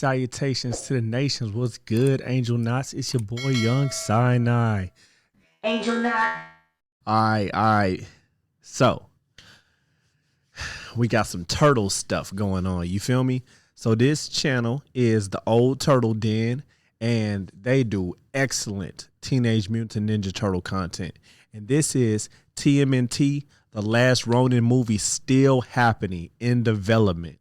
Salutations to the nations. What's good, Angel Knots? It's your boy, Young Sinai. Angel Knot. All right. So, we got some turtle stuff going on. You feel me? So, this channel is the Old Turtle Den, and they do excellent Teenage Mutant Ninja Turtle content. And this is TMNT, the Last Ronin movie, still happening in development.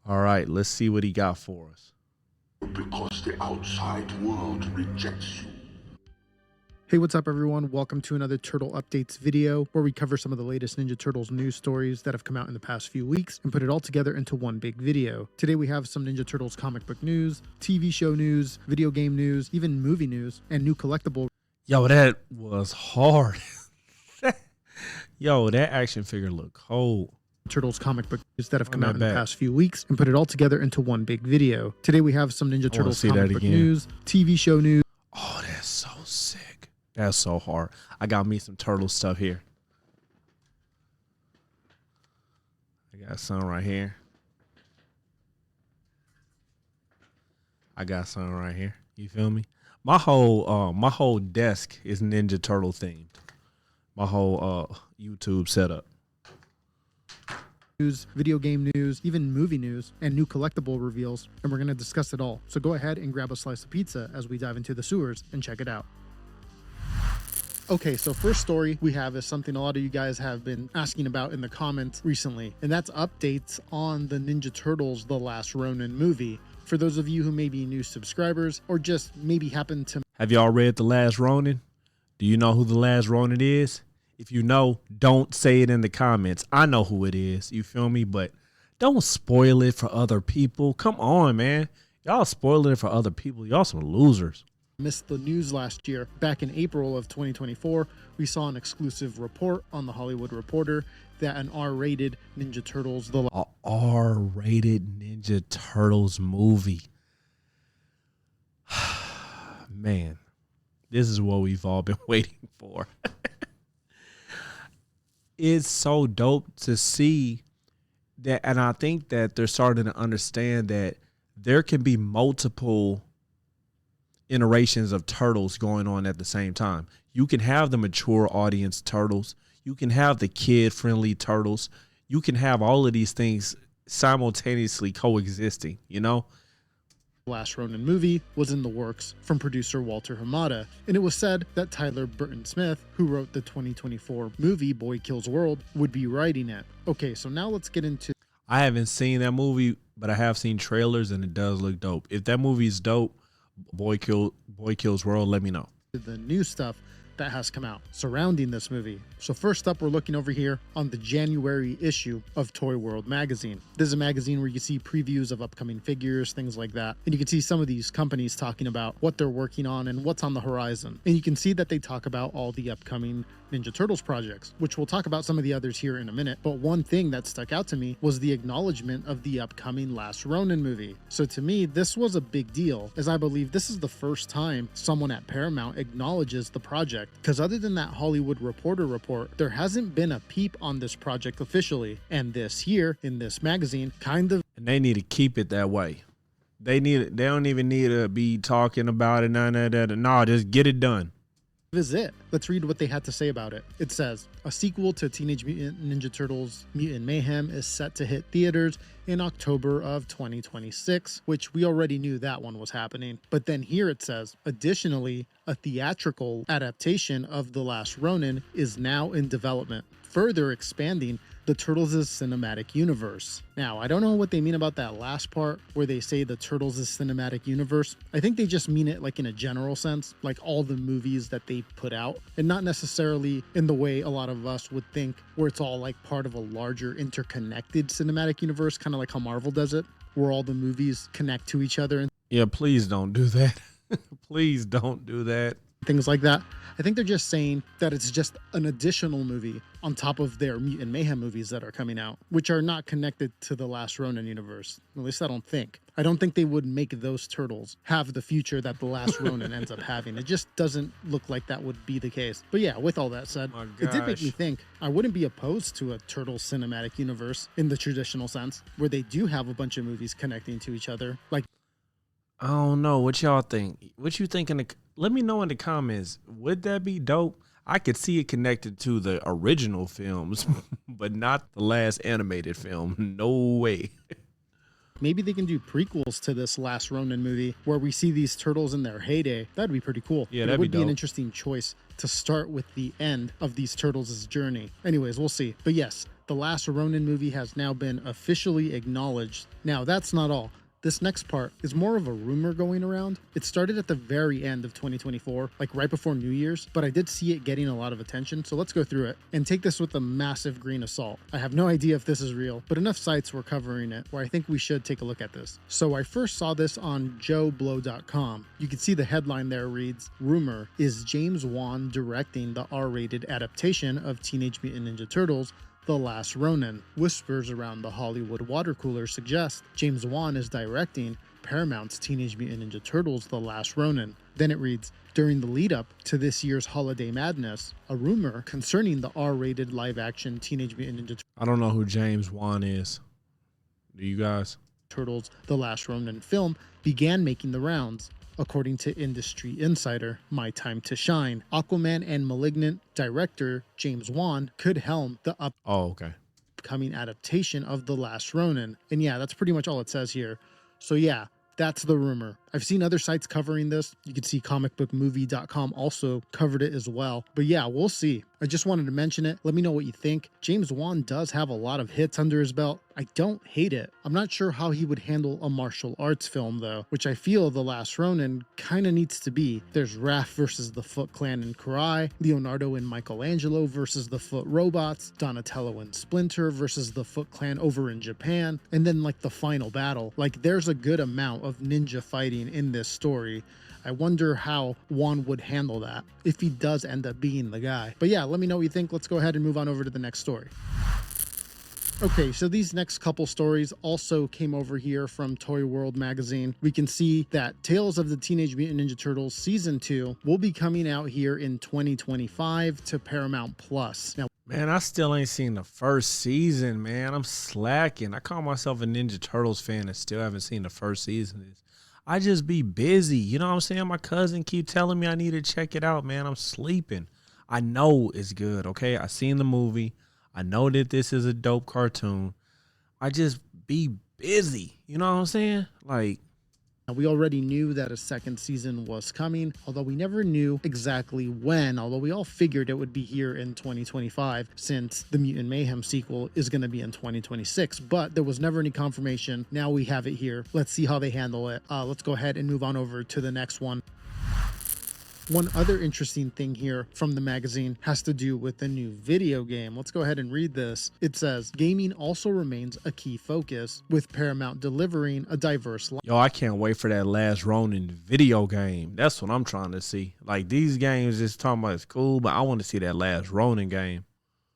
All right, let's see what he got for us. Because the outside world rejects you. Hey, what's up everyone? Welcome to another Turtle Updates video where we cover some of the latest Ninja Turtles news stories that have come out in the past few weeks and put it all together into one big video. Today we have some Ninja Turtles comic book news, TV show news, video game news, even movie news, and new collectible. Yo, that was hard. Yo, that action figure look cold. Turtles comic book news that have come out in the past few weeks and put it all together into one big video. Today we have some Ninja Turtles comic book news, TV show news. Oh, that's so sick. That's so hard. I got me some turtle stuff here. I got some right here. I got some right here. You feel me? My whole desk is Ninja Turtle themed. My whole YouTube setup. News, video game news, even movie news, and new collectible reveals, and we're going to discuss it all. So go ahead and grab a slice of pizza as we dive into the sewers and check it out. Okay, so first story we have is something a lot of you guys have been asking about in the comments recently, and that's updates on the Ninja Turtles The Last Ronin movie. For those of you who may be new subscribers or just maybe happen to... Have y'all read The Last Ronin? Do you know who The Last Ronin is? If you know, don't say it in the comments. I know who it is. You feel me? But don't spoil it for other people. Come on, man. Y'all spoiling it for other people. Y'all some losers. Missed the news last year. Back in April of 2024, we saw an exclusive report on The Hollywood Reporter that an R-rated Ninja Turtles... A R-rated Ninja Turtles movie. Man, this is what we've all been waiting for. It's so dope to see that, and I think that they're starting to understand that there can be multiple iterations of turtles going on at the same time. You can have the mature audience turtles, you can have the kid-friendly turtles, you can have all of these things simultaneously coexisting, you know? Last Ronin movie was in the works from producer Walter Hamada, and it was said that Tyler Burton Smith, who wrote the 2024 movie Boy Kills World, would be writing it. Okay, so now let's get into... I haven't seen that movie, but I have seen trailers and it does look dope. If that movie is dope, Boy Kills World, let me know. The new stuff that has come out surrounding this movie. So first up, we're looking over here on the January issue of Toy World magazine. This is a magazine where you see previews of upcoming figures, things like that. And you can see some of these companies talking about what they're working on and what's on the horizon. And you can see that they talk about all the upcoming Ninja Turtles projects, which we'll talk about some of the others here in a minute. But one thing that stuck out to me was the acknowledgement of the upcoming Last Ronin movie. So to me, this was a big deal, as I believe this is the first time someone at Paramount acknowledges the project, because other than that Hollywood Reporter report, there hasn't been a peep on this project officially. And this here in this magazine kind of... And they need to keep it that way. They don't even need to be talking about it. No, just get it done. Is it. Let's read what they had to say about it. It says, a sequel to Teenage Mutant Ninja Turtles Mutant Mayhem is set to hit theaters in October of 2026, which we already knew that one was happening. But then here it says, additionally, a theatrical adaptation of The Last Ronin is now in development, further expanding the Turtles' cinematic universe. Now, I don't know what they mean about that last part where they say the Turtles' cinematic universe. I think they just mean it like in a general sense, like all the movies that they put out, and not necessarily in the way a lot of us would think where it's all like part of a larger interconnected cinematic universe, kind of like how Marvel does it, where all the movies connect to each other. Yeah, please don't do that. Please don't do that. Things like that. I think they're just saying that it's just an additional movie on top of their Mutant Mayhem movies that are coming out, which are not connected to the Last Ronin universe. At least I don't think. I don't think they would make those turtles have the future that the Last Ronin ends up having. It just doesn't look like that would be the case. But yeah, with all that said, it did make me think I wouldn't be opposed to a Turtles cinematic universe in the traditional sense, where they do have a bunch of movies connecting to each other. Like, I don't know what y'all think. What you think in the? Let me know in the comments. Would that be dope? I could see it connected to the original films, but not the last animated film. No way. Maybe they can do prequels to this Last Ronin movie where we see these turtles in their heyday. That'd be pretty cool. Yeah, But it that'd would be be an dope. interesting choice to start with the end of these turtles' journey. Anyways, we'll see. But yes, the Last Ronin movie has now been officially acknowledged. Now, that's not all. This next part is more of a rumor going around. It started at the very end of 2024, like right before New Year's, but I did see it getting a lot of attention, so let's go through it and take this with a massive grain of salt. I have no idea if this is real, but enough sites were covering it where I think we should take a look at this. So I first saw this on joeblow.com. You can see the headline there reads, "Rumor, is James Wan directing the R-rated adaptation of Teenage Mutant Ninja Turtles The Last Ronin?" Whispers around the Hollywood water cooler suggest James Wan is directing Paramount's Teenage Mutant Ninja Turtles The Last Ronin. Then it reads, during the lead up to this year's holiday madness, a rumor concerning the R-rated live-action Teenage Mutant Ninja I don't know who James Wan is. Do you guys? Turtles The Last Ronin film began making the rounds. According to industry insider My Time to Shine, Aquaman and Malignant director James Wan could helm the Oh, okay. upcoming adaptation of The Last Ronin. And yeah, that's pretty much all it says here. So yeah, that's the rumor. I've seen other sites covering this. You can see comicbookmovie.com also covered it as well. But yeah, we'll see. I just wanted to mention it. Let me know what you think. James Wan does have a lot of hits under his belt. I don't hate it. I'm not sure how he would handle a martial arts film though, which I feel The Last Ronin kind of needs to be. There's Raph versus the Foot Clan and Karai, Leonardo and Michelangelo versus the Foot Robots, Donatello and Splinter versus the Foot Clan over in Japan, and then like the final battle. Like there's a good amount of ninja fighting in this story. I wonder how Wan would handle that if he does end up being the guy. But yeah, let me know what you think. Let's go ahead and move on over to the next story. Okay, so these next couple stories also came over here from Toy World magazine. We can see that Tales of the Teenage Mutant Ninja Turtles Season 2 will be coming out here in 2025 to Paramount Plus. Now, Man, I still ain't seen the first season, man. I'm slacking. I call myself a Ninja Turtles fan and still haven't seen the first season. I just be busy. You know what I'm saying? My cousin keep telling me I need to check it out, man. I'm sleeping. I know it's good, okay? I seen the movie. I know that this is a dope cartoon. I just be busy. You know what I'm saying? Like, we already knew that a second season was coming, although we never knew exactly when, although we all figured it would be here in 2025 since the Mutant Mayhem sequel is going to be in 2026, but there was never any confirmation. Now we have it here. Let's see how they handle it. Let's go ahead and move on over to the next one. One other interesting thing here from the magazine has to do with the new video game. Let's go ahead and read this. It says, gaming also remains a key focus, with Paramount delivering a diverse yo, I can't wait for that Last Ronin video game. That's what I'm trying to see. Like, these games just talking about it's cool, but I want to see that Last Ronin game.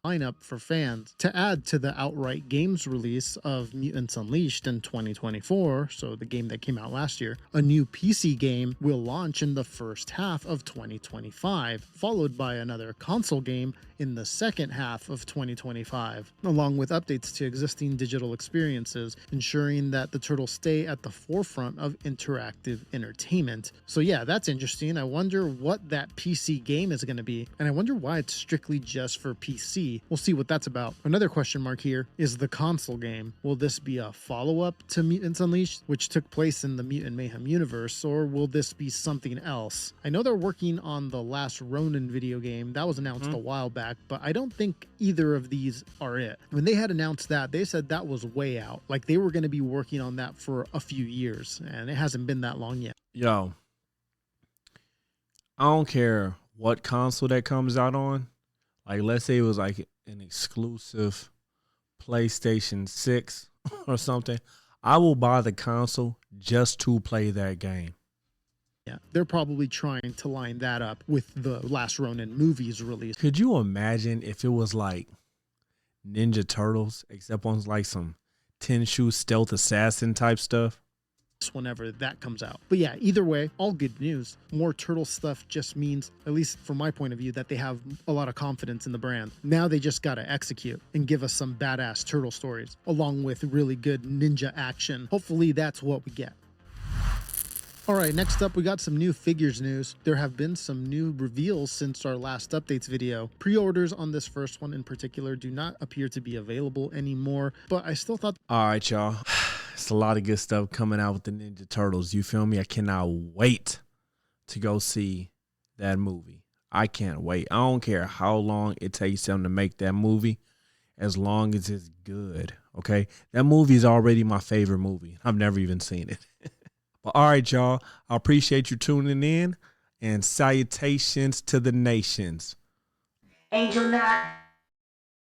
lineup for fans. To add to the outright games release of Mutants Unleashed in 2024, so the game that came out last year, a new PC game will launch in the first half of 2025, followed by another console game in the second half of 2025, along with updates to existing digital experiences, ensuring that the Turtles stay at the forefront of interactive entertainment. So yeah, that's interesting. I wonder what that PC game is going to be, and I wonder why it's strictly just for PC. We'll see what that's about. Another question mark here is the console game. Will this be a follow-up to Mutants Unleashed, which took place in the Mutant Mayhem universe, or will this be something else? I know they're working on the Last Ronin video game. That was announced a while back, but I don't think either of these are it. When they had announced that, they said that was way out. Like they were going to be working on that for a few years, and it hasn't been that long yet. Yo, I don't care what console that comes out on. Like, let's say it was like an exclusive PlayStation 6 or something. I will buy the console just to play that game. Yeah, they're probably trying to line that up with the Last Ronin movie's release. Could you imagine if it was like Ninja Turtles, except on like some 10-shoe stealth assassin type stuff? Whenever that comes out. But yeah, either way, all good news. More turtle stuff just means, at least from my point of view, that they have a lot of confidence in the brand. Now they just gotta execute and give us some badass turtle stories along with really good ninja action. Hopefully that's what we get. All right, next up, we got some new figures news. There have been some new reveals since our last updates video. Pre-orders on this first one in particular do not appear to be available anymore, but I still thought... All right, y'all. It's a lot of good stuff coming out with the Ninja Turtles. You feel me? I cannot wait to go see that movie. I can't wait. I don't care how long it takes them to make that movie, as long as it's good, okay? That movie is already my favorite movie. I've never even seen it. But all right, y'all. I appreciate you tuning in, and salutations to the nations. Angel Knot.